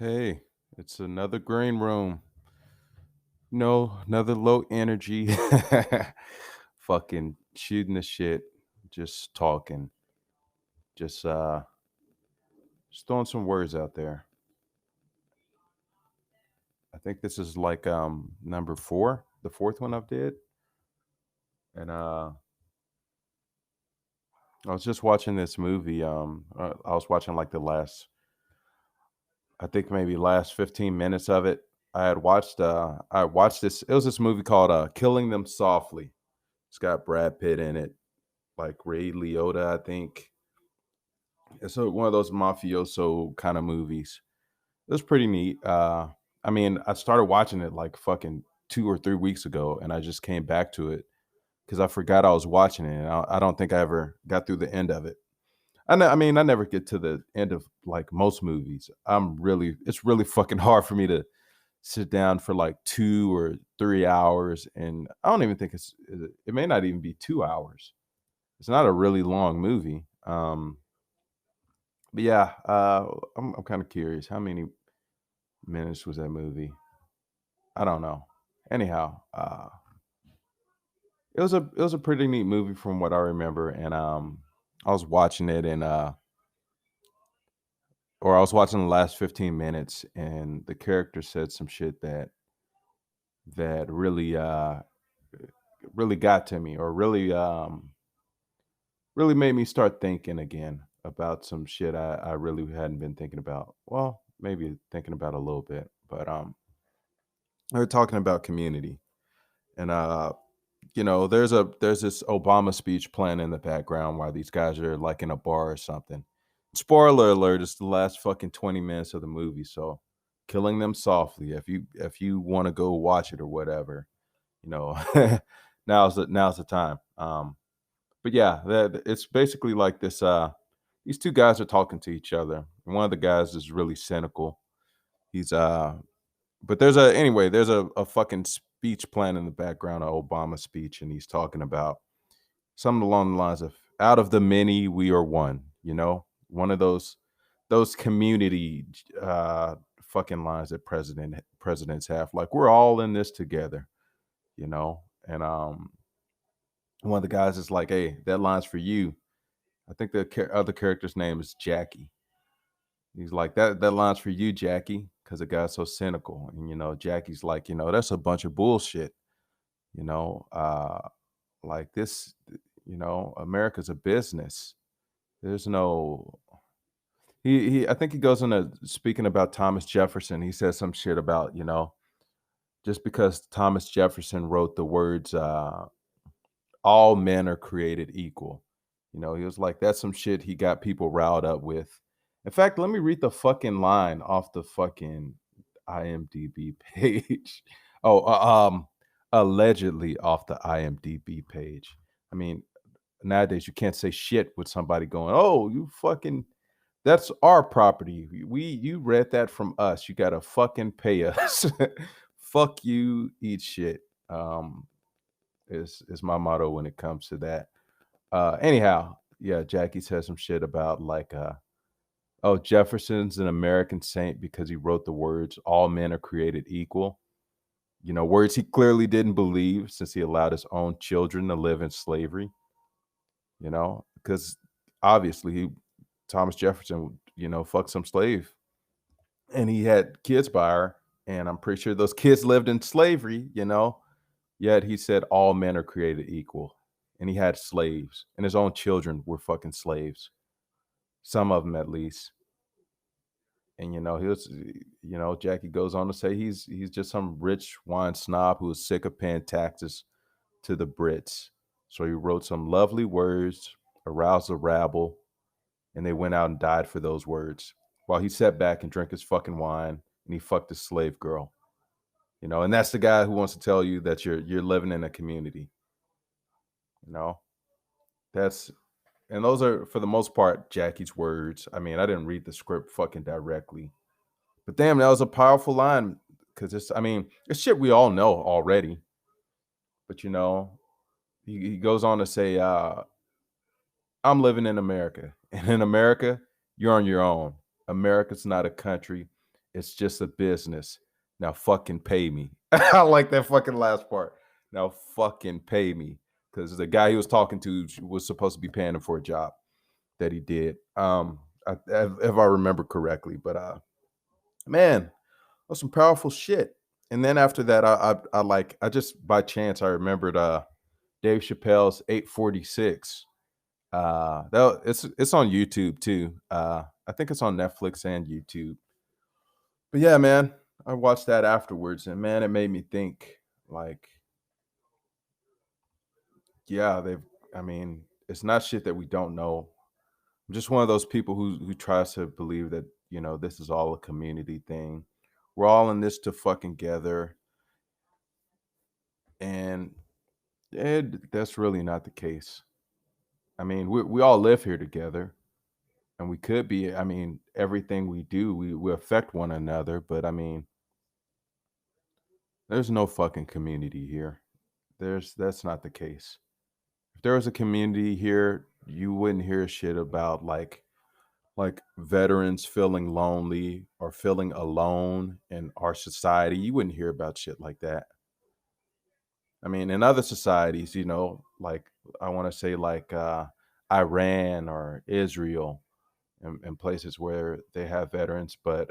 Hey, it's another green room. No, another low energy. Fucking shooting the shit, just talking, just uh just throwing some words out there. I think this is like number 4, the fourth one I've did. And I was just watching this movie. I was watching like the last, I think maybe last 15 minutes of it. I watched this, it was this movie called Killing Them Softly. It's got Brad Pitt in it, like Ray Liotta, I think. It's one of those mafioso kind of movies. It was pretty neat. I mean, I started watching it like fucking 2 or 3 weeks ago, and I just came back to it because I forgot I was watching it, and I don't think I ever got through the end of it. I mean, I never get to the end of like most movies. It's really fucking hard for me to sit down for like 2 or 3 hours, and I don't even think it may not even be 2 hours. It's not a really long movie. But yeah, I'm kind of curious. How many minutes was that movie? I don't know. Anyhow, it was a pretty neat movie from what I remember, and I was watching it, and or I was watching the last 15 minutes, and the character said some shit that really got to me, or really made me start thinking again about some shit I really hadn't been thinking about. Well, maybe thinking about a little bit, but we are talking about community, and there's this Obama speech playing in the background while these guys are like in a bar or something. Spoiler alert, it's the last fucking 20 minutes of the movie, so killing them softly. If you want to go watch it or whatever, you know, now's the time. But yeah, it's basically like this. These two guys are talking to each other. And one of the guys is really cynical. He's But there's a fucking speech playing in the background, of Obama's speech, and he's talking about something along the lines of "Out of the many, we are one." One of those community fucking lines that presidents have, like we're all in this together. And one of the guys is like, "Hey, that line's for you." I think the other character's name is Jackie. He's like, "That line's for you, Jackie, because the guy's so cynical." And Jackie's like, "That's a bunch of bullshit." You know, like this, America's a business. There's no I think he goes into speaking about Thomas Jefferson. He says some shit about, just because Thomas Jefferson wrote the words, all men are created equal. He was like, that's some shit he got people riled up with. In fact, let me read the fucking line off the fucking IMDb page. Oh, allegedly off the IMDb page. I mean, nowadays you can't say shit with somebody going, "Oh, you fucking that's our property. You read that from us. You gotta fucking pay us." Fuck you, eat shit. Is my motto when it comes to that. Anyhow, yeah, Jackie says some shit about like oh, Jefferson's an American saint because he wrote the words all men are created equal. Words he clearly didn't believe since he allowed his own children to live in slavery, because obviously Thomas Jefferson, fucked some slave and he had kids by her. And I'm pretty sure those kids lived in slavery, yet he said all men are created equal. And he had slaves, and his own children were fucking slaves, some of them at least. And Jackie goes on to say he's just some rich wine snob who was sick of paying taxes to the Brits. So he wrote some lovely words, aroused the rabble, and they went out and died for those words. While he sat back and drank his fucking wine and he fucked his slave girl. And that's the guy who wants to tell you that you're living in a community. You know, that's and those are for the most part Jackie's words. I mean, I didn't read the script fucking directly, but damn, that was a powerful line because I mean, it's shit we all know already. But he goes on to say, "I'm living in America, and in America, you're on your own. America's not a country, It's just a business. Now fucking pay me. I like that fucking last part. Now fucking pay me. Because the guy he was talking to was supposed to be paying him for a job that he did. If I remember correctly. But man, that's some powerful shit. And then after that, I just by chance I remembered Dave Chappelle's 846. It's on YouTube too. I think it's on Netflix and YouTube. But yeah, man, I watched that afterwards, and man, it made me think. Like, yeah, they've. I mean, it's not shit that we don't know. I'm just one of those people who tries to believe that this is all a community thing. We're all in this to fucking together, and that's really not the case. I mean, we all live here together, and we could be. I mean, everything we do, we affect one another. But I mean, there's no fucking community here. That's not the case. If there was a community here, you wouldn't hear shit about like veterans feeling lonely or feeling alone in our society. You wouldn't hear about shit like that. I mean, in other societies, like I want to say like Iran or Israel and places where they have veterans, but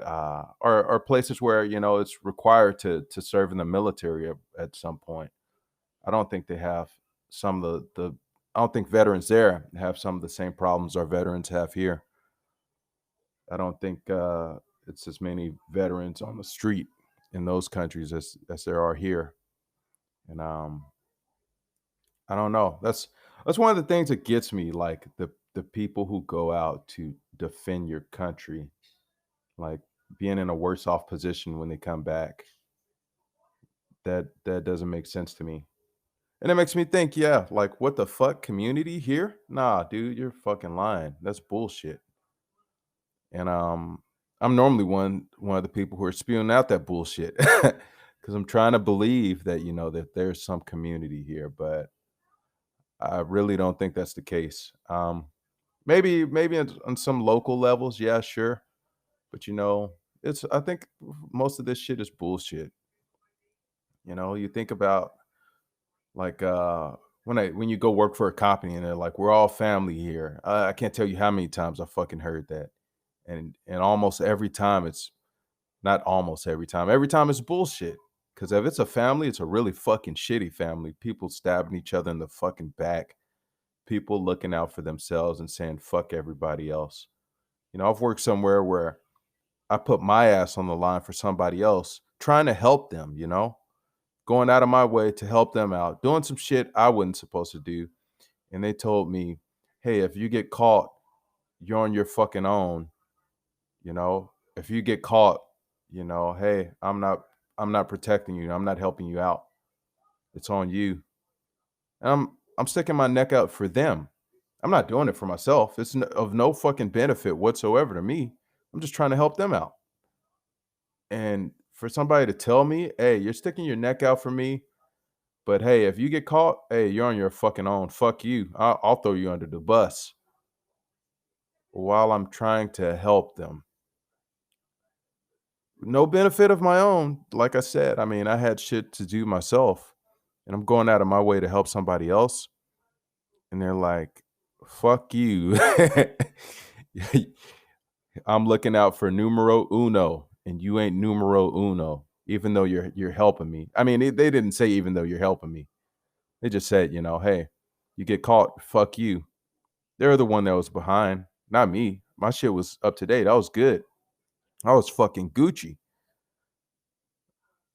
or places where it's required to serve in the military at some point. I don't think they have some of the I don't think veterans there have some of the same problems our veterans have here. I don't think it's as many veterans on the street in those countries as there are here. And I don't know. That's one of the things that gets me, like the people who go out to defend your country, like being in a worse off position when they come back. That doesn't make sense to me. And it makes me think, yeah, like what the fuck community here? Nah, dude, you're fucking lying. That's bullshit. And I'm normally one of the people who are spewing out that bullshit because I'm trying to believe that that there's some community here, but I really don't think that's the case. Maybe on some local levels, yeah, sure, but it's I think most of this shit is bullshit. You think about like when you go work for a company and they're like, we're all family here. I can't tell you how many times I fucking heard that, and almost every time it's not almost every time. Every time it's bullshit. Because if it's a family, it's a really fucking shitty family. People stabbing each other in the fucking back. People looking out for themselves and saying fuck everybody else. I've worked somewhere where I put my ass on the line for somebody else, trying to help them, going out of my way to help them out, doing some shit I wasn't supposed to do. And they told me, hey, if you get caught, you're on your fucking own. If you get caught, hey, I'm not protecting you. I'm not helping you out. It's on you. And I'm sticking my neck out for them. I'm not doing it for myself. It's of no fucking benefit whatsoever to me. I'm just trying to help them out. And for somebody to tell me, hey, you're sticking your neck out for me, but hey, if you get caught, hey, you're on your fucking own. Fuck you. I'll throw you under the bus while I'm trying to help them. No benefit of my own. Like I said, I mean, I had shit to do myself, and I'm going out of my way to help somebody else. And they're like, fuck you. I'm looking out for numero uno, and you ain't numero uno, even though you're helping me. I mean, they didn't say even though you're helping me. They just said, hey, you get caught, fuck you. They're the one that was behind, not me. My shit was up to date. I was good. I was fucking Gucci.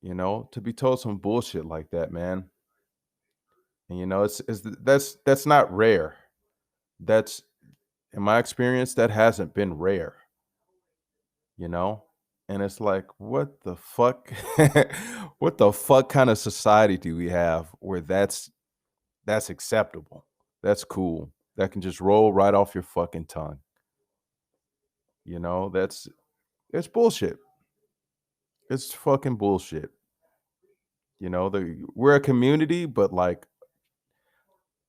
To be told some bullshit like that, man. And that's not rare. That's in my experience, that hasn't been rare, you know? And it's like, what the fuck? What the fuck kind of society do we have where that's acceptable? That's cool. That can just roll right off your fucking tongue. That's it's bullshit. It's fucking bullshit. We're a community, but like,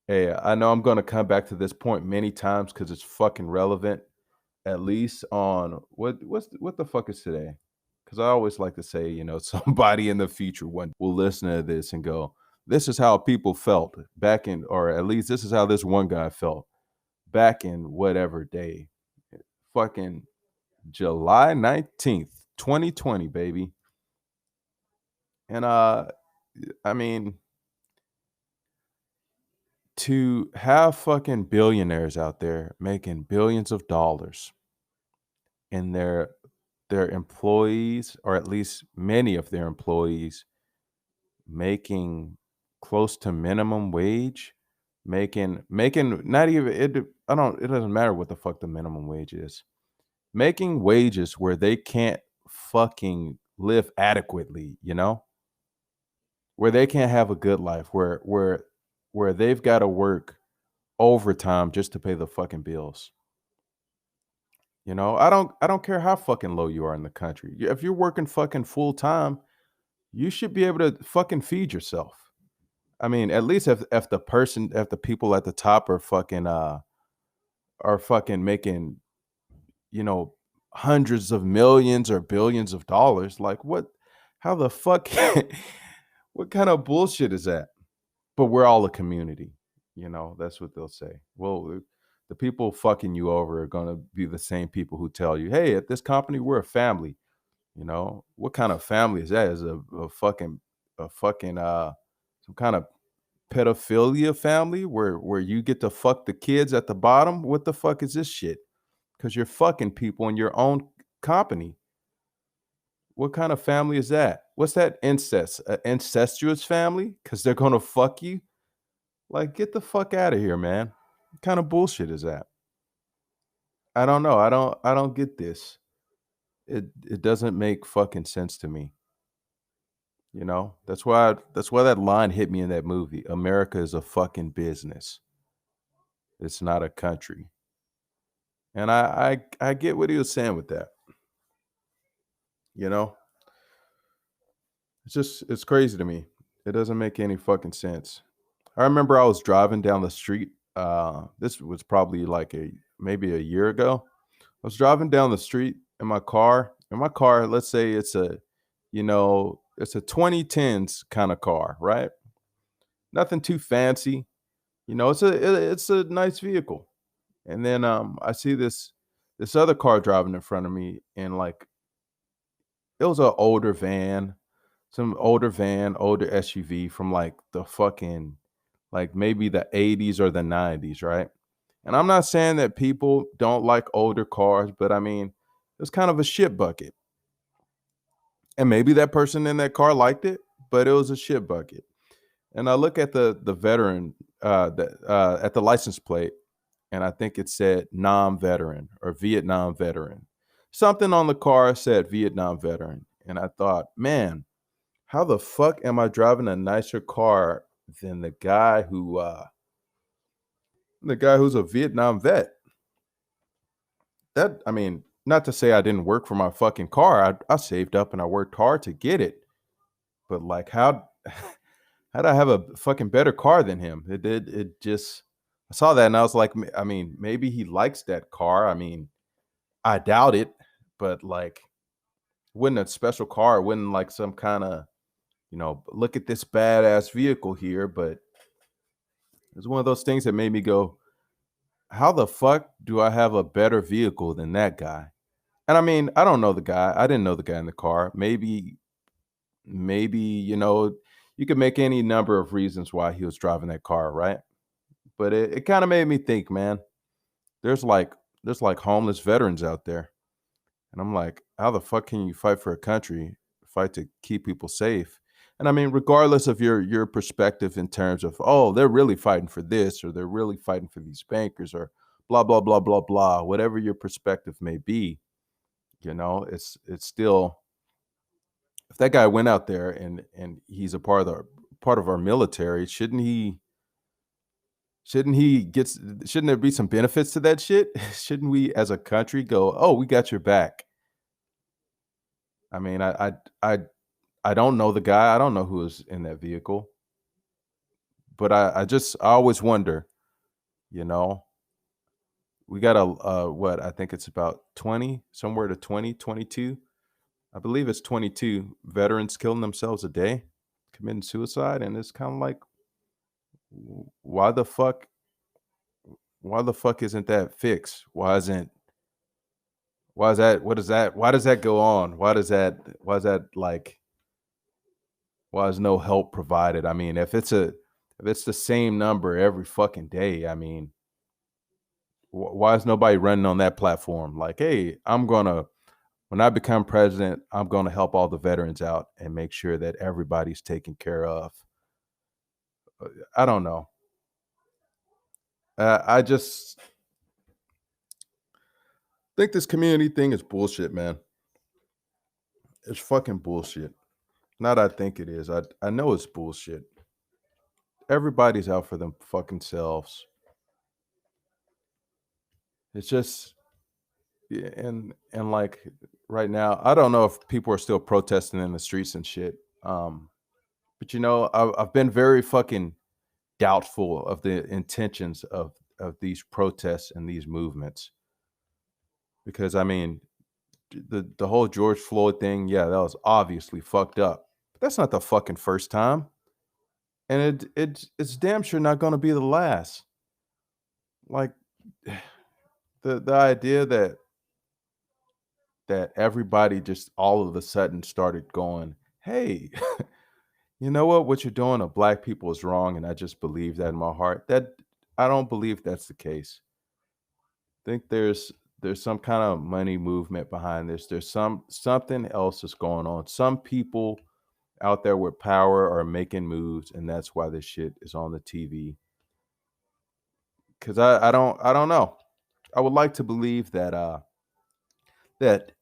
hey, I know I'm gonna come back to this point many times because it's fucking relevant. At least on what the fuck is today? because I always like to say, somebody in the future one will listen to this and go, "This is how people felt back in," or at least this is how this one guy felt back in whatever day, fucking July 19th, 2020, baby. And I mean, to have fucking billionaires out there making billions of dollars and their employees, or at least many of their employees, making close to minimum wage, making not even it I don't it doesn't matter what the fuck the minimum wage is. Making wages where they can't fucking live adequately, where they can't have a good life, where they've got to work overtime just to pay the fucking bills. I don't care how fucking low you are in the country. If you're working fucking full time, you should be able to fucking feed yourself. I mean, at least if the people at the top are fucking making, you know, hundreds of millions or billions of dollars, like what how the fuck what kind of bullshit is that? But we're all a community, that's what they'll say. Well, the people fucking you over are gonna be the same people who tell you, "Hey, at this company, we're a family." What kind of family is that? Is a fucking some kind of pedophilia family where you get to fuck the kids at the bottom? What the fuck is this shit? Because you're fucking people in your own company. What kind of family is that? What's that incest? An incestuous family? Because they're gonna fuck you? Like, get the fuck out of here, man. What kind of bullshit is that? I don't know. I don't get this. It doesn't make fucking sense to me. That's why that line hit me in that movie. America is a fucking business. It's not a country. And I get what he was saying with that. You know? It's crazy to me. It doesn't make any fucking sense. I remember I was driving down the street. This was probably like maybe a year ago. I was driving down the street in my car. In my car, let's say it's a 2010s kind of car, right? Nothing too fancy. It's a nice vehicle. And then I see this other car driving in front of me, and like it was an older van, some older van, older SUV from like the fucking like maybe the 80s or the 90s, right? And I'm not saying that people don't like older cars, but I mean, it's kind of a shit bucket. And maybe that person in that car liked it, but it was a shit bucket. And I look at the veteran at the license plate, and I think it said non-veteran or Vietnam veteran. Something on the car said Vietnam veteran, and I thought, man, how the fuck am I driving a nicer car than the guy who's a Vietnam vet? That I mean, not to say I didn't work for my fucking car. I saved up and I worked hard to get it. But like how'd I have a fucking better car than him? It just I saw that and I was like, I mean, maybe he likes that car. I mean, I doubt it, but like wouldn't a special car, wouldn't like some kind of, look at this badass vehicle here, but it's one of those things that made me go, how the fuck do I have a better vehicle than that guy? And I mean, I don't know the guy. I didn't know the guy in the car. Maybe, you could make any number of reasons why he was driving that car, right? But it kind of made me think, man, there's like there's like homeless veterans out there. And I'm like, how the fuck can you fight for a country, fight to keep people safe? And I mean, regardless of your perspective in terms of, oh, they're really fighting for this, or they're really fighting for these bankers, or blah blah blah blah blah, whatever your perspective may be, it's still, if that guy went out there and he's a part of our military, shouldn't there be some benefits to that shit? Shouldn't we as a country go, oh, we got your back? I mean, I I don't know the guy. I don't know who was in that vehicle, but I always wonder, you know, we got what I think it's about 20, somewhere to 20, 22. I believe it's 22 veterans killing themselves a day, committing suicide, and it's kind of like, why the fuck? Why the fuck isn't that fixed? Why isn't? Why is that? What is that? Why does that go on? Why does that? Why is that like? Why is no help provided? I mean, if it's the same number every fucking day, I mean, why is nobody running on that platform? Like, hey, when I become president, I'm gonna help all the veterans out and make sure that everybody's taken care of. I don't know. I just think this community thing is bullshit, man. It's fucking bullshit. Not I think it is. I know it's bullshit. Everybody's out for them fucking selves. It's just yeah, and like right now, I don't know if people are still protesting in the streets and shit. But I've been very fucking doubtful of the intentions of these protests and these movements because I mean the whole George Floyd thing, yeah, that was obviously fucked up. But that's not the fucking first time, and it's damn sure not going to be the last. Like the idea that everybody just all of a sudden started going, "Hey, you know what? What you're doing to black people is wrong," and I just believe that in my heart. That I don't believe that's the case. I think there's some kind of money movement behind this. There's something else that's going on. Some people out there with power are making moves, and that's why this shit is on the TV. Because I don't know. I would like to believe that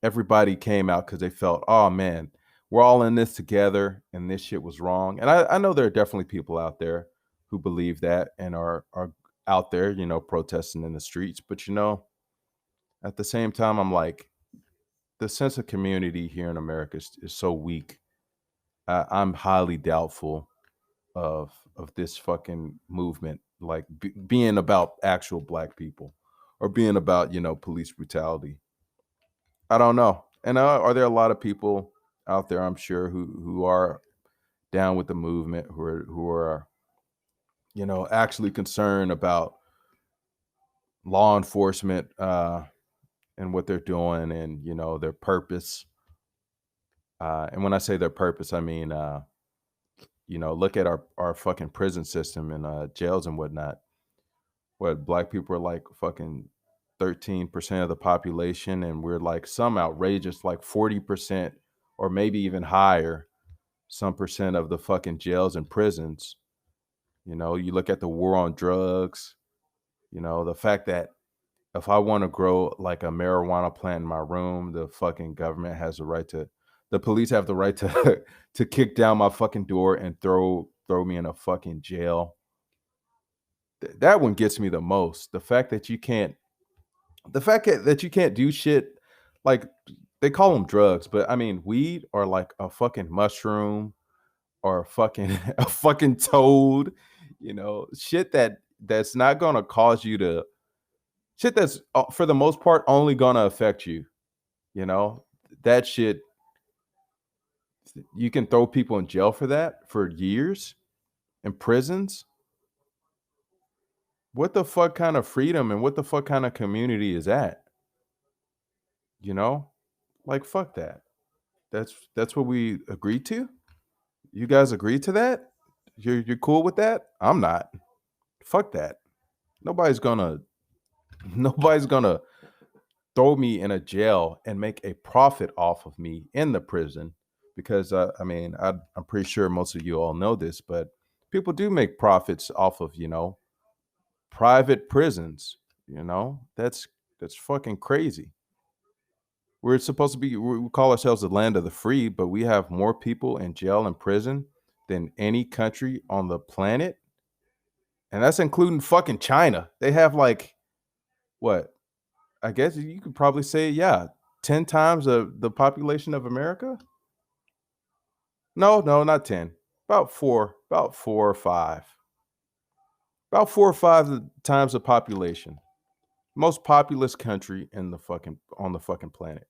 everybody came out because they felt, oh man, we're all in this together, and this shit was wrong. And I know there are definitely people out there who believe that and are out there, protesting in the streets. But at the same time, I'm like, the sense of community here in America is so weak. I'm highly doubtful of this fucking movement, like being about actual black people or being about police brutality. I don't know. And are there a lot of people out there? I'm sure who are down with the movement, who are actually concerned about law enforcement and what they're doing and their purpose. And when I say their purpose, I mean look at our fucking prison system and jails and whatnot. What black people are like fucking 13% of the population, and we're like some outrageous like 40% or maybe even higher, some percent of the fucking jails and prisons. You look at the war on drugs. The fact that if I want to grow like a marijuana plant in my room, the fucking government has the right to, the police have the right to to kick down my fucking door and throw me in a fucking jail. That one gets me the most. The fact that you can't do shit like they call them drugs, but I mean weed or like a fucking mushroom or a fucking a fucking toad, shit that's not gonna cause you to shit that's for the most part only gonna affect you. You know, that shit, you can throw people in jail for that for years in prisons. What the fuck kind of freedom and what the fuck kind of community is that? You know, like fuck that. That's what we agreed to. You guys agreed to that. You're cool with that. I'm not. Fuck that. Nobody's gonna nobody's gonna throw me in a jail and make a profit off of me in the prison because I mean I'm pretty sure most of you all know this, but people do make profits off of private prisons. That's fucking crazy. We're supposed to be we call ourselves the land of the free, but we have more people in jail and prison than any country on the planet, and that's including fucking China. They have like what I guess you could probably say, yeah, 10 times the population of America? No, no, not 10. About 4 or 5. About 4 or 5 times the population. Most populous country in the fucking on the fucking planet.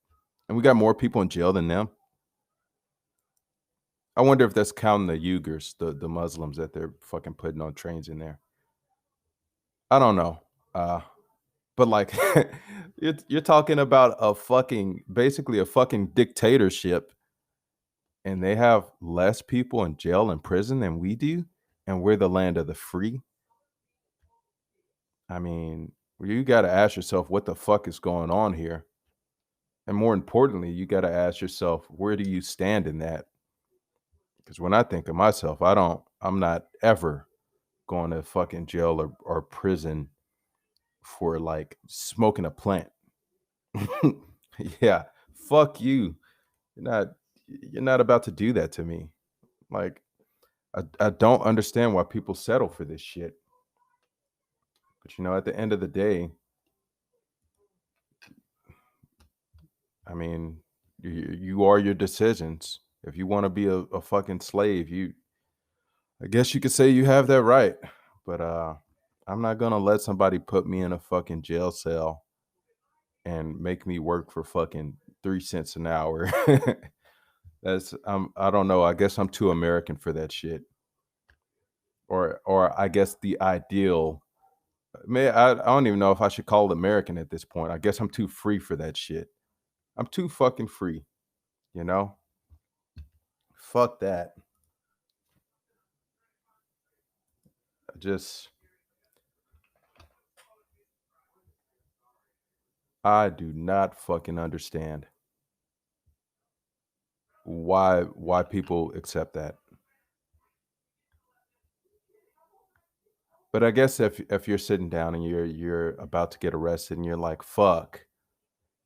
And we got more people in jail than them. I wonder if that's counting the Uyghurs, the Muslims that they're fucking putting on trains in there. I don't know. Uh, but like you're talking about a fucking basically a fucking dictatorship, and they have less people in jail and prison than we do, and we're the land of the free. I mean, you got to ask yourself what the fuck is going on here. And more importantly, you got to ask yourself, where do you stand in that? Because when I think of myself, I'm not ever going to fucking jail or prison for like smoking a plant. Yeah, fuck you. You're not about to do that to me. Like, I don't understand why people settle for this shit. But at the end of the day, I mean, you are your decisions. If you want to be a fucking slave, I guess you could say you have that right. But I'm not gonna let somebody put me in a fucking jail cell and make me work for fucking 3 cents an hour. I don't know. I guess I'm too American for that shit. Or I guess the ideal. I don't even know if I should call it American at this point. I guess I'm too free for that shit. I'm too fucking free, you know? Fuck that. I just I do not fucking understand why people accept that. But I guess if you're sitting down and you're about to get arrested and you're like, fuck,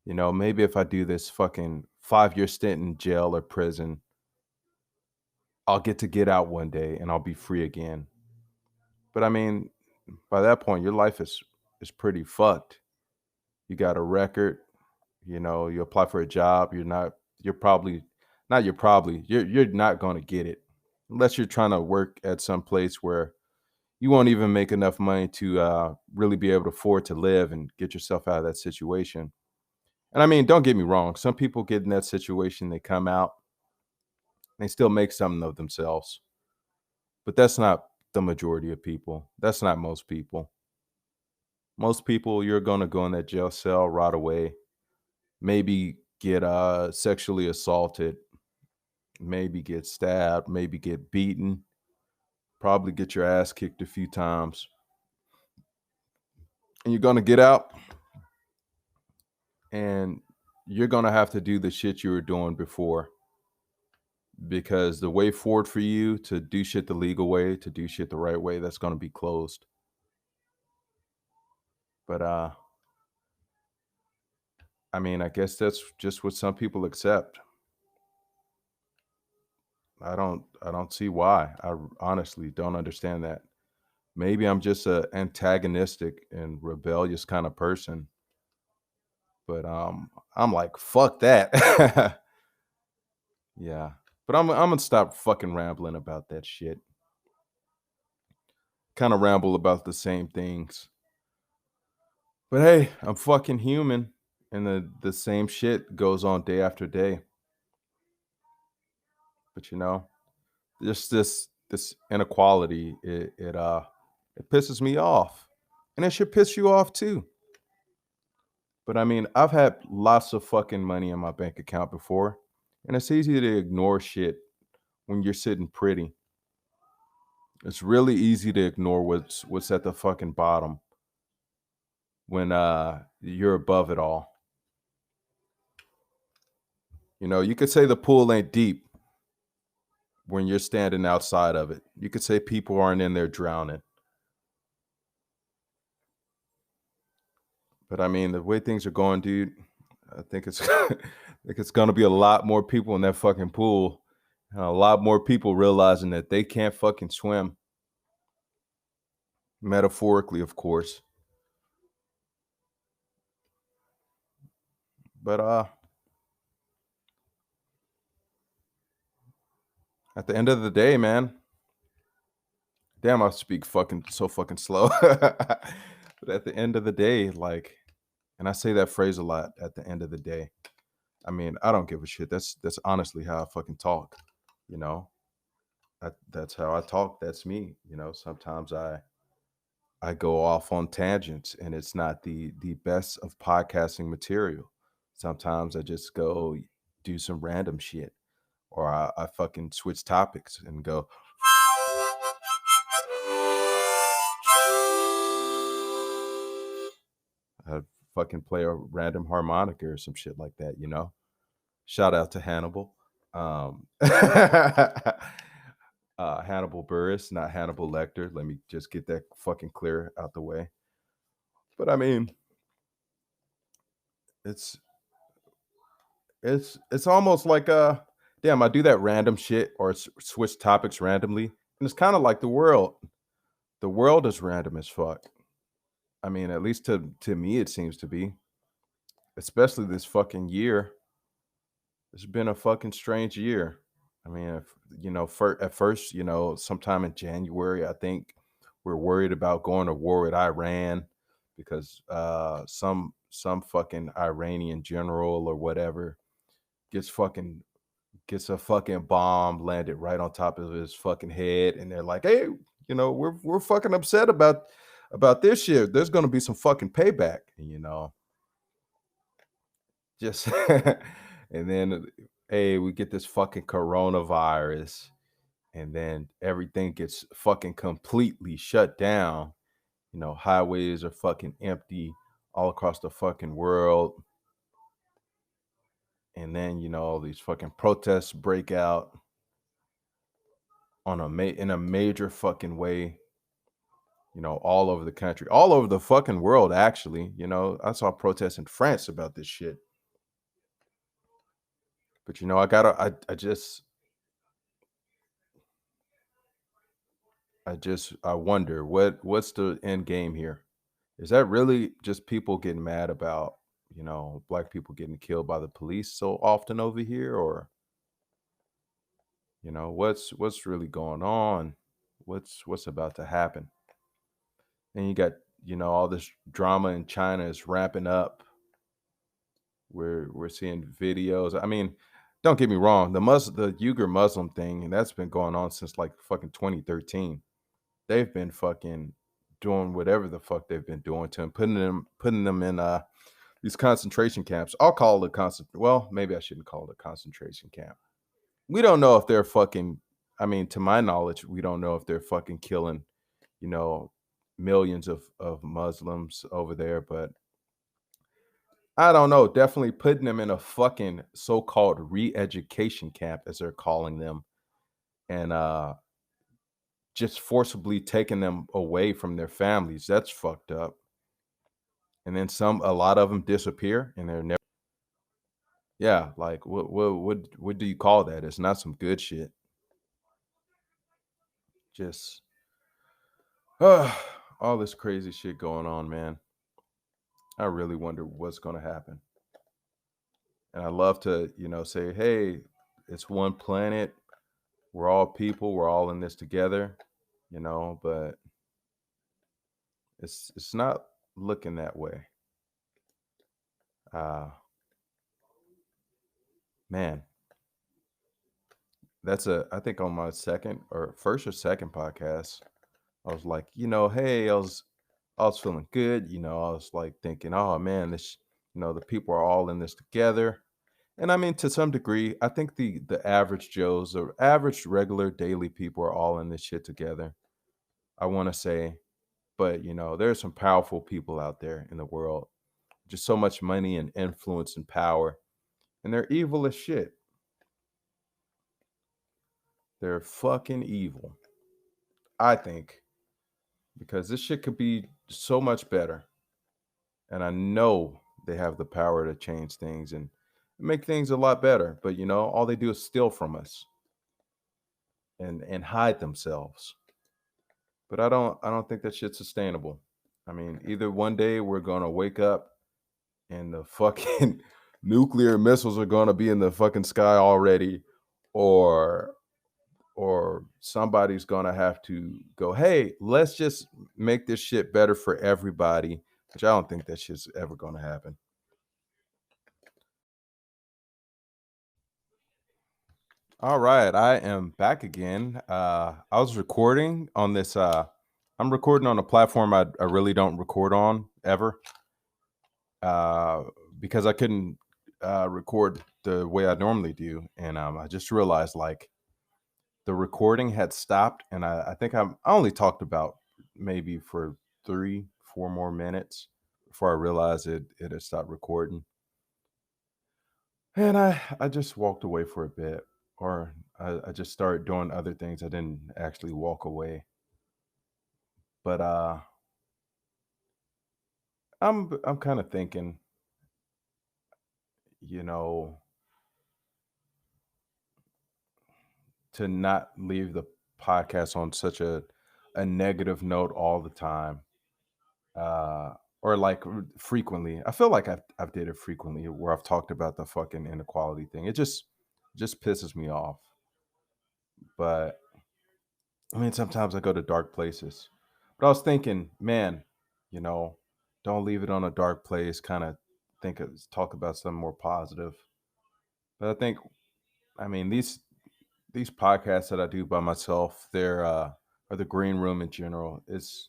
maybe if I do this fucking 5 year stint in jail or prison, I'll get out one day and I'll be free again. But I mean, by that point, your life is pretty fucked. You got a record, you apply for a job, you're probably not you're probably you're not gonna get it unless you're trying to work at some place where you won't even make enough money to really be able to afford to live and get yourself out of that situation. And I mean, don't get me wrong, some people get in that situation, they come out, they still make something of themselves. But that's not the majority of people. That's not most people. Most people, you're gonna go in that jail cell right away, maybe get sexually assaulted, maybe get stabbed, maybe get beaten, probably get your ass kicked a few times. And you're gonna get out and you're gonna have to do the shit you were doing before, because the way forward for you to do shit the legal way, to do shit the right way, that's gonna be closed. But I mean, I guess that's just what some people accept. I don't see why. Honestly don't understand that. Maybe I'm just a antagonistic and rebellious kind of person, but I'm like, fuck that. Yeah. But I'm gonna stop fucking rambling about that shit. Kind of ramble about the same things. But hey, I'm fucking human, and the same shit goes on day after day. But just this inequality, it pisses me off. And it should piss you off too. But I mean, I've had lots of fucking money in my bank account before, and it's easy to ignore shit when you're sitting pretty. It's really easy to ignore what's at the fucking bottom when you're above it all. You could say the pool ain't deep when you're standing outside of it. You could say people aren't in there drowning. But I mean, the way things are going, dude, I think it's I think it's gonna be a lot more people in that fucking pool, and a lot more people realizing that they can't fucking swim. Metaphorically, of course. But at the end of the day, man, damn, I speak fucking so fucking slow. But at the end of the day, like, and I say that phrase a lot. At the end of the day, I mean, I don't give a shit. That's honestly how I fucking talk. You know, that's how I talk. That's me. Sometimes I go off on tangents, and it's not the best of podcasting material. Sometimes I just go do some random shit, or I fucking switch topics and go. I fucking play a random harmonica or some shit like that. Shout out to Hannibal. Hannibal Burris, not Hannibal Lecter. Let me just get that fucking clear out the way. But I mean, it's it's almost like damn, I do that random shit or switch topics randomly, and it's kind of like the world. The world is random as fuck. I mean, at least to me, it seems to be. Especially this fucking year. It's been a fucking strange year. I mean, at first, sometime in January, I think we're worried about going to war with Iran because some fucking Iranian general or whatever gets fucking gets a fucking bomb landed right on top of his fucking head, and they're like, "Hey, we're fucking upset about this shit. There's gonna be some fucking payback," and just and then hey, we get this fucking coronavirus, and then everything gets fucking completely shut down. Highways are fucking empty all across the fucking world, and then all these fucking protests break out in a major fucking way. All over the country, all over the fucking world. Actually, I saw protests in France about this shit. But I gotta, I wonder what's the end game here. Is that really just people getting mad about, black people getting killed by the police so often over here, or what's really going on? What's about to happen? And you got, all this drama in China is ramping up. We're seeing videos. I mean, don't get me wrong, the Uyghur Muslim thing, and that's been going on since like fucking 2013. They've been fucking doing whatever the fuck they've been doing to them, putting them in these concentration camps. I'll call it well, maybe I shouldn't call it a concentration camp. We don't know if they're fucking, I mean, to my knowledge, we don't know if they're fucking killing, you know, millions of Muslims over there, but I don't know. Definitely putting them in a fucking so-called re-education camp, as they're calling them, and just forcibly taking them away from their families. That's fucked up. And then a lot of them disappear, and they're never. Yeah, like what do you call that? It's not some good shit. Just all this crazy shit going on, man. I really wonder what's gonna happen. And I love to, say, hey, it's one planet. We're all people. We're all in this together, but it's not looking that way. Uh Man, I think on my second or first or second podcast, I was like, hey, I was feeling good, I was like thinking, oh man, the people are all in this together. And I mean, to some degree, I think the average Joes or average regular daily people are all in this shit together. I want to say, but there's some powerful people out there in the world, just so much money and influence and power, and they're evil as shit. They're fucking evil, I think, because this shit could be so much better. And I know they have the power to change things and make things a lot better. But all they do is steal from us and hide themselves. But I don't think that shit's sustainable. I mean, either one day we're gonna wake up and the fucking nuclear missiles are gonna be in the fucking sky already, or somebody's gonna have to go, hey, let's just make this shit better for everybody, which I don't think that shit's ever gonna happen. All right, I am back again. I was recording on this. I'm recording on a platform I really don't record on ever, uh, because I couldn't record the way I normally do, and I just realized like the recording had stopped, and I think I only talked about maybe for 3, 4 more minutes before I realized it had stopped recording. And I just walked away for a bit, or I just started doing other things. I didn't actually walk away, but I'm kind of thinking, you know, to not leave the podcast on such a negative note all the time, uh, or like frequently. I feel like I've did it frequently where I've talked about the fucking inequality thing. It just pisses me off, but I mean, sometimes I go to dark places. But I was thinking, man, you know, don't leave it on a dark place. Kind of talk about something more positive. But I think, I mean, these podcasts that I do by myself, they're or the green room in general. Is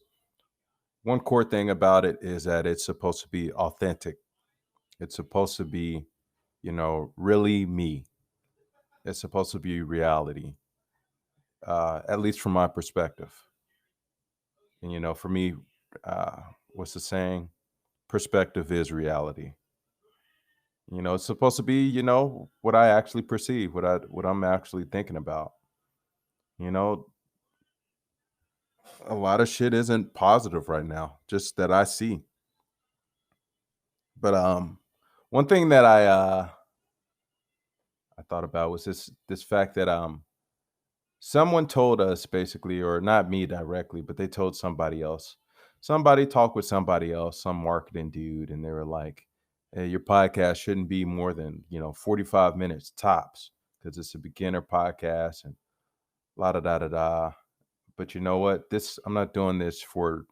one core thing about it is that it's supposed to be authentic. It's supposed to be, really me. It's supposed to be reality, at least from my perspective. And for me, uh, what's the saying? Perspective is reality. It's supposed to be, what I actually perceive, what I'm actually thinking about. You know, a lot of shit isn't positive right now, just that I see. But one thing that I thought about was this fact that someone told us basically, or not me directly, but they told somebody else. Somebody talked with somebody else, some marketing dude, and they were like, "Hey, your podcast shouldn't be more than 45 minutes tops because it's a beginner podcast and la da da da da." But you know what? This I'm not doing this for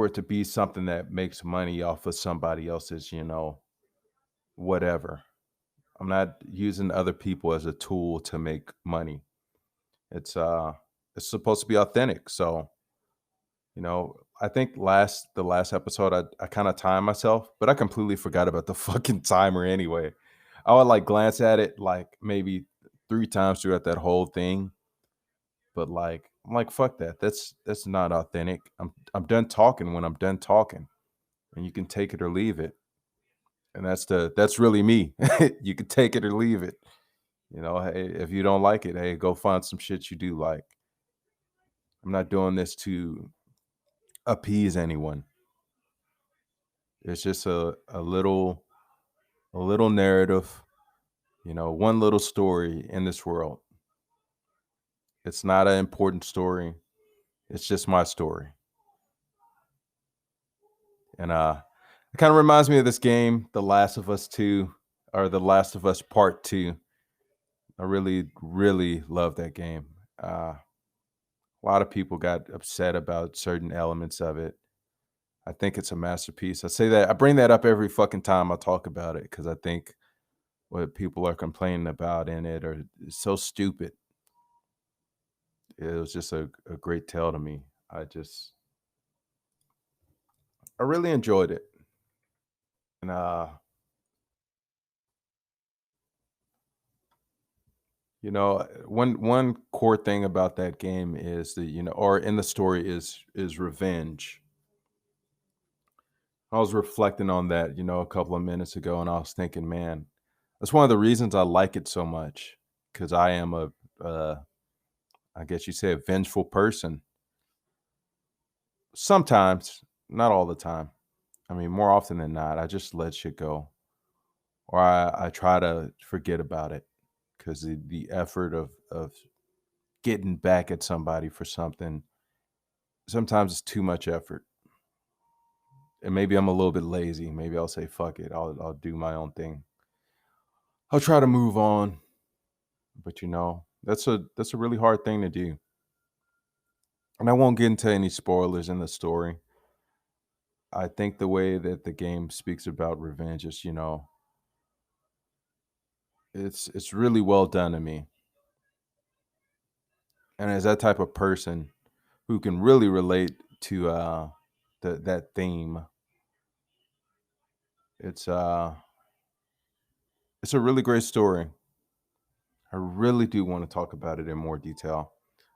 it to be something that makes money off of somebody else's, whatever. I'm not using other people as a tool to make money. It's uh it's supposed to be authentic. So, I think the last episode I kind of timed myself, but I completely forgot about the fucking timer anyway. I would like glance at it like maybe 3 times throughout that whole thing, but like I'm like fuck that. That's not authentic. I'm done talking when I'm done talking, and you can take it or leave it. And that's really me. You can take it or leave it. Hey, if you don't like it, hey, go find some shit you do like. I'm not doing this to appease anyone. It's just a little narrative, one little story in this world. It's not an important story. It's just my story. And it kind of reminds me of this game, The Last of Us 2, or The Last of Us Part 2. I really, really love that game. A lot of people got upset about certain elements of it. I think it's a masterpiece. I bring that up every fucking time I talk about it because I think what people are complaining about in it are so stupid. It was just a great tale to me. I really enjoyed it. And one core thing about that game is that, or in the story is revenge. I was reflecting on that, a couple of minutes ago, and I was thinking, man, that's one of the reasons I like it so much because I am uh, I guess you say, a vengeful person. Sometimes, not all the time. I mean, more often than not, I just let shit go, or I try to forget about it because the effort of getting back at somebody for something sometimes it's too much effort. And maybe I'm a little bit lazy. Maybe I'll say fuck it. I'll do my own thing. I'll try to move on, but that's a really hard thing to do. And I won't get into any spoilers in the story. I think the way that the game speaks about revenge is, It's really well done to me. And as that type of person who can really relate to that theme, it's uh it's a really great story. I really do want to talk about it in more detail.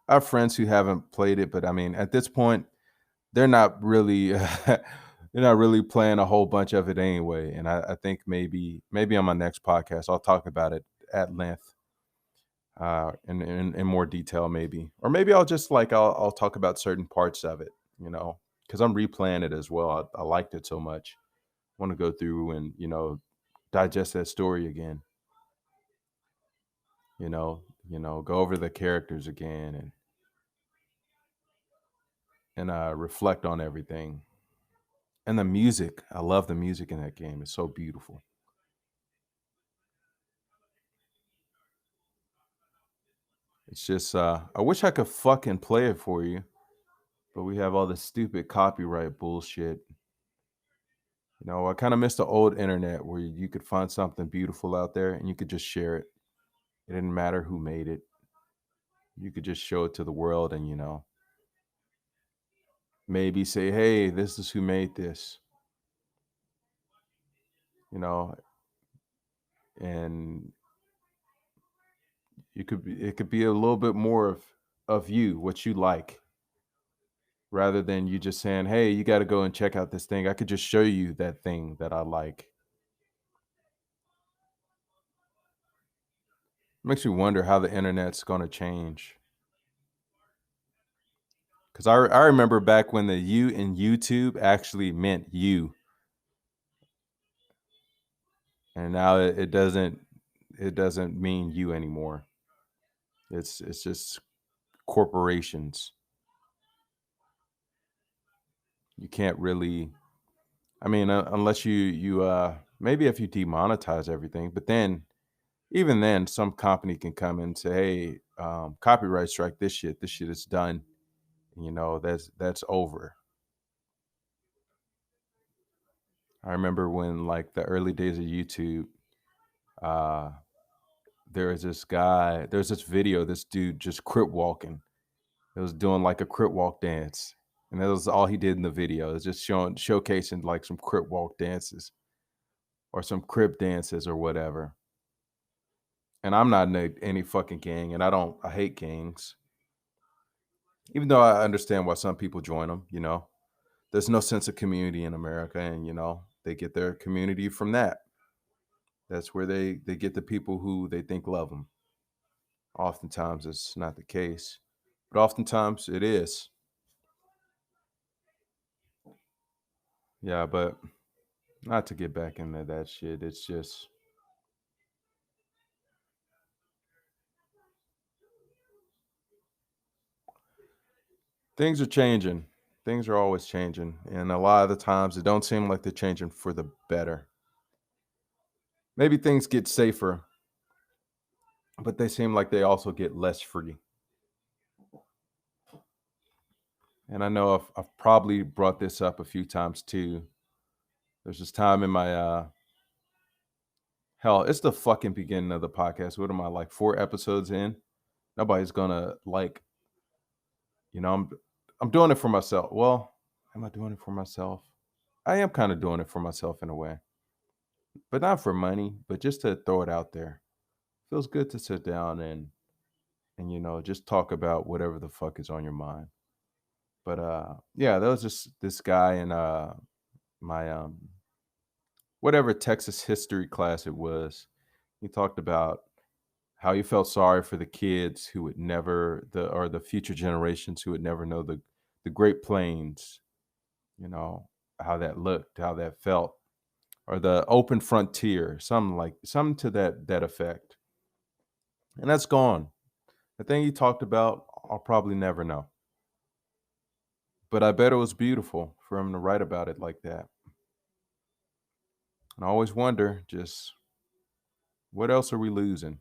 I have friends who haven't played it, but I mean, at this point, they're not really they're not really playing a whole bunch of it anyway. And I think maybe on my next podcast I'll talk about it at length, in more detail, maybe, or maybe I'll just like I'll talk about certain parts of it, because I'm replaying it as well. I liked it so much. I want to go through and digest that story again. Go over the characters again and reflect on everything. And the music, I love the music in that game. It's so beautiful. It's just I wish I could fucking play it for you, but we have all this stupid copyright bullshit. I kind of miss the old internet where you could find something beautiful out there and you could just share it. It didn't matter who made it. You could just show it to the world and maybe say, "Hey, this is who made this." You know, and it could be a little bit more of you, what you like, rather than you just saying, "Hey, you got to go and check out this thing." I could just show you that thing that I like. Makes me wonder how the internet's going to change. Because I remember back when the "you" in YouTube actually meant you, and now it doesn't mean you anymore. It's just corporations. You can't really. I mean, unless you maybe if you demonetize everything, but then even then, some company can come and say, "Hey, copyright strike this shit. This shit is done." That's over. I remember when like the early days of YouTube, uh, there's this video, this dude just crip walking. It was doing like a crip walk dance. And that was all he did in the video. It was just showcasing like some crip walk dances or some crip dances or whatever. And I'm not in any fucking gang, and I hate gangs, even though I understand why some people join them. There's no sense of community in America, and they get their community from that. That's where they get the people who they think love them. Oftentimes it's not the case, but oftentimes it is. Yeah, but not to get back into that shit. It's just things are changing. Things are always changing, and a lot of the times it don't seem like they're changing for the better. Maybe things get safer, but they seem like they also get less free. And I know I've probably brought this up a few times too. There's this time in my hell, it's the fucking beginning of the podcast. What am I, like 4 episodes in? Nobody's gonna like, I'm doing it for myself. Well, am I doing it for myself? I am kind of doing it for myself in a way, but not for money, but just to throw it out there. Feels good to sit down and just talk about whatever the fuck is on your mind. But yeah, there was just this guy in my whatever Texas history class it was. He talked about how he felt sorry for the kids who would never the future generations who would never know the Great Plains, you know, how that looked, how that felt, or the open frontier, something to that effect. And that's gone. The thing he talked about, I'll probably never know. But I bet it was beautiful for him to write about it like that. And I always wonder just what else are we losing?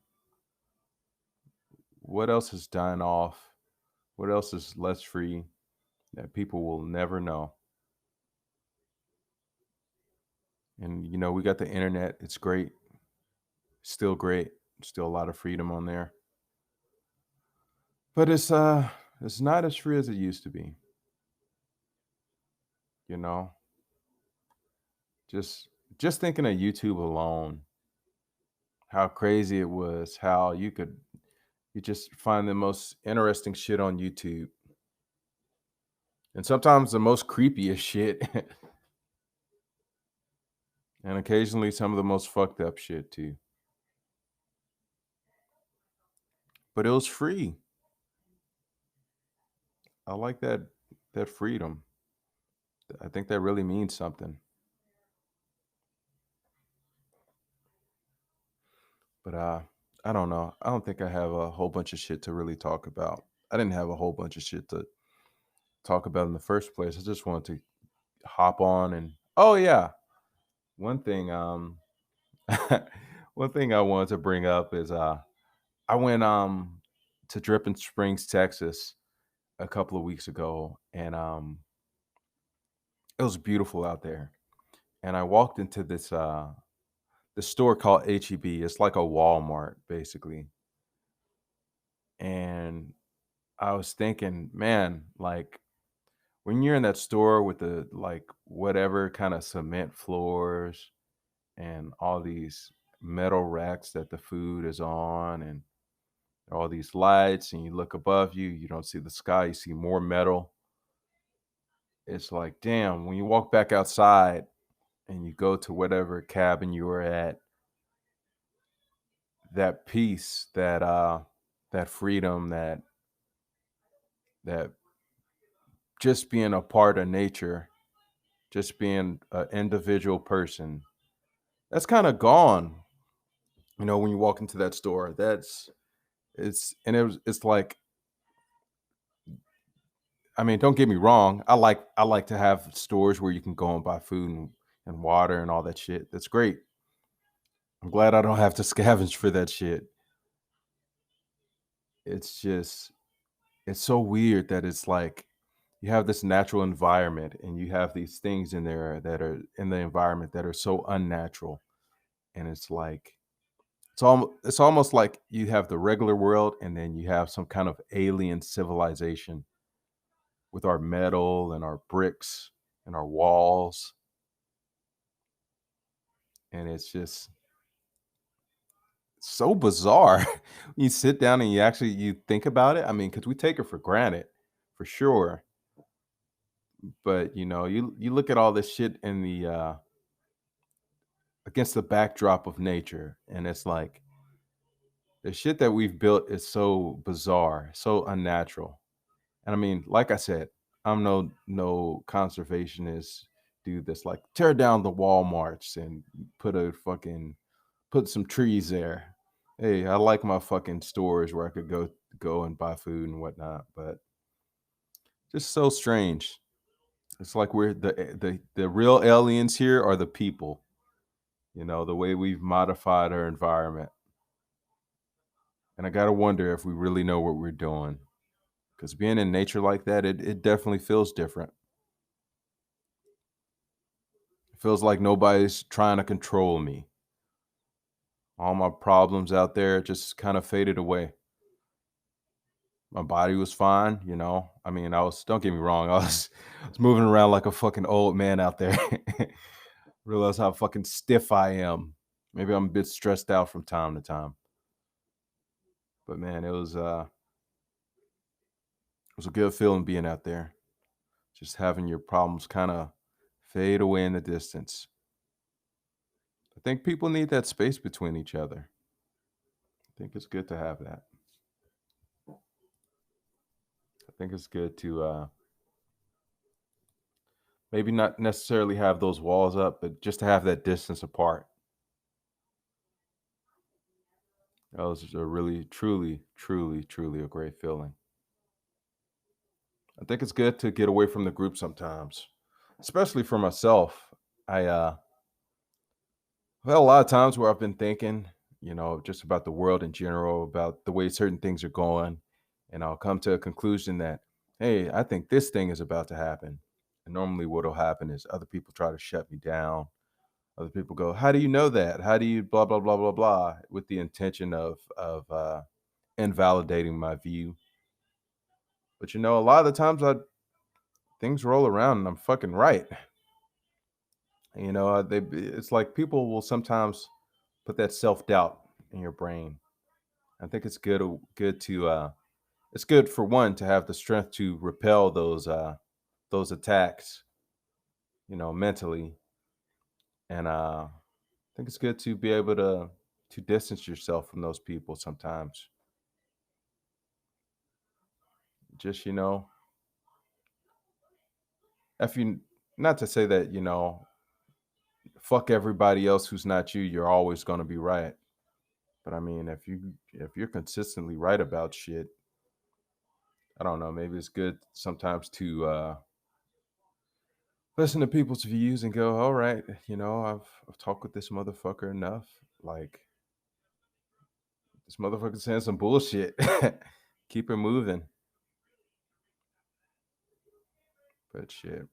What else is dying off? What else is less free that people will never know? And we got the internet. It's great. Still great. Still a lot of freedom on there. But it's not as free as it used to be, you know? Just just thinking of YouTube alone, how crazy it was, how you just find the most interesting shit on YouTube. And sometimes the most creepiest shit. And occasionally some of the most fucked up shit too. But it was free. I like that freedom. I think that really means something. But I don't know. I don't think I have a whole bunch of shit to really talk about. I didn't have a whole bunch of shit to talk about in the first place. I just wanted to hop on and oh yeah, one thing one thing I wanted to bring up is I went to Dripping Springs, Texas a couple of weeks ago and it was beautiful out there. And I walked into this store called HEB. It's like a Walmart basically. And I was thinking, man, like when you're in that store with the like whatever kind of cement floors and all these metal racks that the food is on and all these lights and you look above you, you don't see the sky, you see more metal. It's like, damn, when you walk back outside and you go to whatever cabin you were at, that peace, that freedom, that just being a part of nature, just being an individual person, that's kind of gone. You know, when you walk into that store, it's like, I mean, don't get me wrong. I like to have stores where you can go and buy food and water and all that shit. That's great. I'm glad I don't have to scavenge for that shit. It's just it's so weird that it's like you have this natural environment and you have these things in there that are in the environment that are so unnatural. And it's like it's almost like you have the regular world and then you have some kind of alien civilization with our metal and our bricks and our walls. And it's just so bizarre. You sit down and you think about it. I mean, because we take it for granted, for sure. But you know, you look at all this shit in the against the backdrop of nature, and it's like the shit that we've built is so bizarre, so unnatural. And I mean, like I said, I'm no conservationist dude that's like tear down the Walmarts and put some trees there. Hey, I like my fucking stores where I could go and buy food and whatnot, but just so strange. It's like we're the real aliens here are the people. You know, the way we've modified our environment. And I gotta wonder if we really know what we're doing. Because being in nature like that, it definitely feels different. It feels like nobody's trying to control me. All my problems out there just kind of faded away. My body was fine, you know. I mean, don't get me wrong, I was moving around like a fucking old man out there. Realize how fucking stiff I am. Maybe I'm a bit stressed out from time to time. But man, it was a good feeling being out there. Just having your problems kind of fade away in the distance. I think people need that space between each other. I think it's good to have that. I think it's good to maybe not necessarily have those walls up, but just to have that distance apart. That was a really, truly, truly, truly a great feeling. I think it's good to get away from the group sometimes, especially for myself. I've had a lot of times where I've been thinking, you know, just about the world in general, about the way certain things are going, and I'll come to a conclusion that, hey, I think this thing is about to happen. And normally, what'll happen is other people try to shut me down. Other people go, "How do you know that? How do you blah blah blah blah blah?" With the intention of invalidating my view. But a lot of the times I things roll around and I'm fucking right. It's like people will sometimes put that self doubt in your brain. I think it's good to it's good for one to have the strength to repel those attacks, mentally, and I think it's good to be able to distance yourself from those people sometimes. Just if you not to say that fuck everybody else who's not you, you're always going to be right. But I mean, if you're consistently right about shit, I don't know, maybe it's good sometimes to listen to people's views and go, all right, I've talked with this motherfucker enough. Like this motherfucker saying some bullshit. Keep it moving. But shit,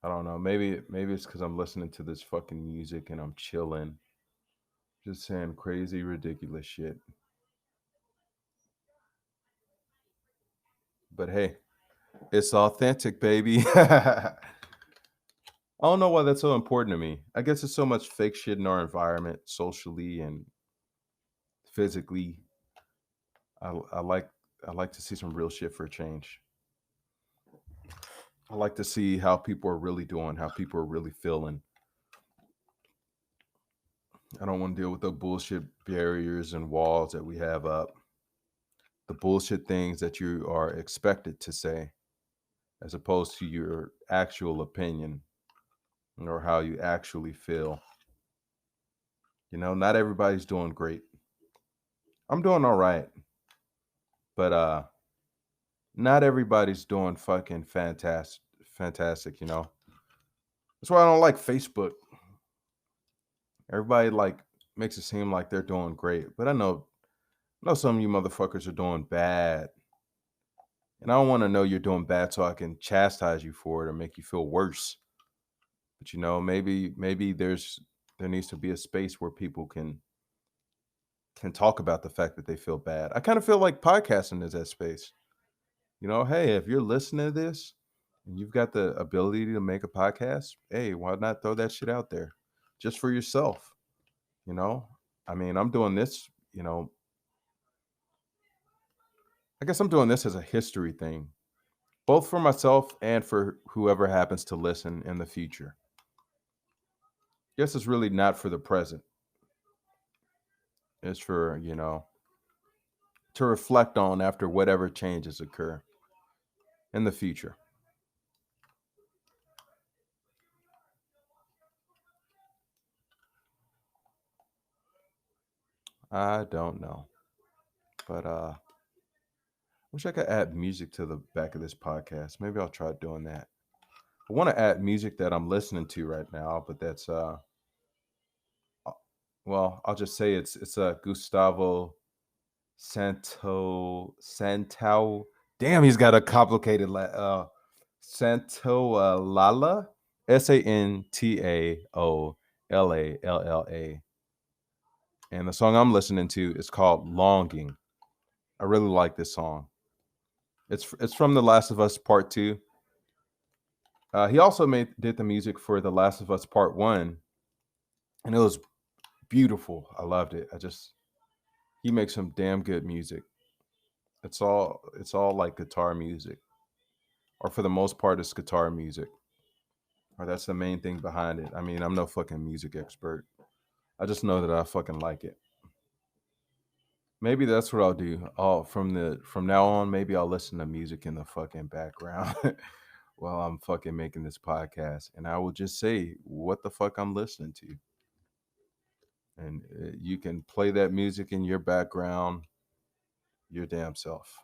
I don't know. Maybe it's because I'm listening to this fucking music and I'm chilling, just saying crazy, ridiculous shit. But hey, it's authentic, baby. I don't know why that's so important to me. I guess it's so much fake shit in our environment, socially and physically. I like I like to see some real shit for a change. I like to see how people are really doing, how people are really feeling. I don't want to deal with the bullshit barriers and walls that we have up, the bullshit things that you are expected to say, as opposed to your actual opinion or how you actually feel. Not everybody's doing great. I'm doing all right, but not everybody's doing fucking fantastic. That's why I don't like Facebook. Everybody like makes it seem like they're doing great, but I know some of you motherfuckers are doing bad. And I don't want to know you're doing bad so I can chastise you for it or make you feel worse. But maybe there needs to be a space where people can talk about the fact that they feel bad. I kind of feel like podcasting is that space. Hey, if you're listening to this and you've got the ability to make a podcast, hey, why not throw that shit out there just for yourself? You know, I mean, I'm doing this, I guess I'm doing this as a history thing, both for myself and for whoever happens to listen in the future. Guess it's really not for the present. It's for, to reflect on after whatever changes occur in the future. I don't know. But wish I could add music to the back of this podcast. Maybe I'll try doing that. I want to add music that I'm listening to right now, but that's uh, well, I'll just say it's Gustavo Santao. Damn, he's got a complicated Santaolalla. Santaolalla. And the song I'm listening to is called Longing. I really like this song. It's from The Last of Us Part 2. He also did the music for The Last of Us Part 1, and it was beautiful. I loved it. He makes some damn good music. It's all like guitar music, or for the most part it's guitar music. Or that's the main thing behind it. I mean, I'm no fucking music expert. I just know that I fucking like it. Maybe that's what I'll do. From now on, maybe I'll listen to music in the fucking background while I'm fucking making this podcast, and I will just say what the fuck I'm listening to, and you can play that music in your background, your damn self,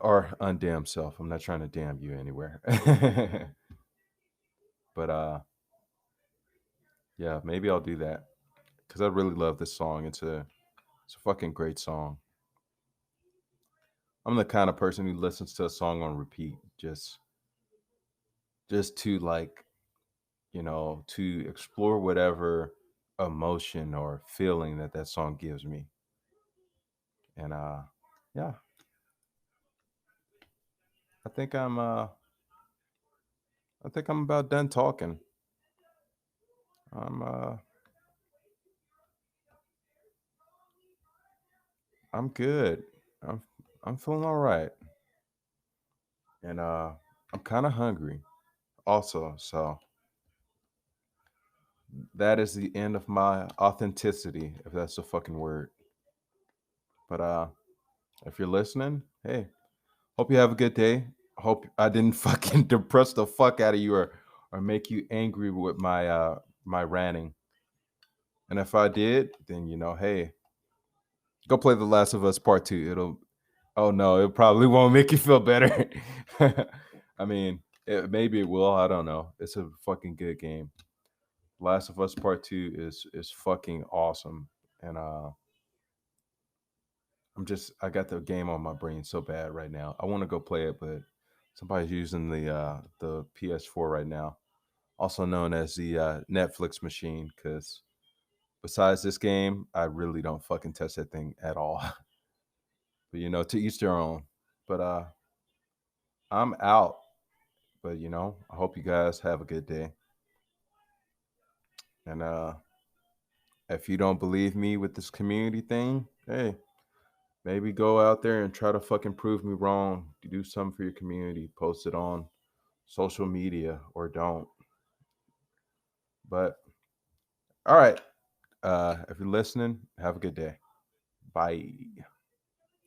or undamn self. I'm not trying to damn you anywhere, but yeah, maybe I'll do that because I really love this song. It's a fucking great song. I'm the kind of person who listens to a song on repeat, just to like. to explore whatever emotion or feeling that song gives me. And yeah, I think I'm uh I think I'm about done talking. I'm uh I'm good. I'm I'm feeling all right. And I'm kind of hungry also. So that is the end of my authenticity, if that's a fucking word. But if you're listening, hey, hope you have a good day. Hope I didn't fucking depress the fuck out of you or make you angry with my ranting. And if I did, then hey, go play The Last of Us Part 2. It'll Oh no, it probably won't make you feel better. I mean, maybe it will. I don't know. It's a fucking good game. Last of Us Part 2 is fucking awesome. And I got the game on my brain so bad right now. I want to go play it, but somebody's using the PS4 right now, also known as the Netflix machine, because besides this game, I really don't fucking touch that thing at all. But to each their own. But I'm out. But I hope you guys have a good day. And if you don't believe me with this community thing, hey, maybe go out there and try to fucking prove me wrong. Do something for your community. Post it on social media or don't. But all right. If you're listening, have a good day. Bye.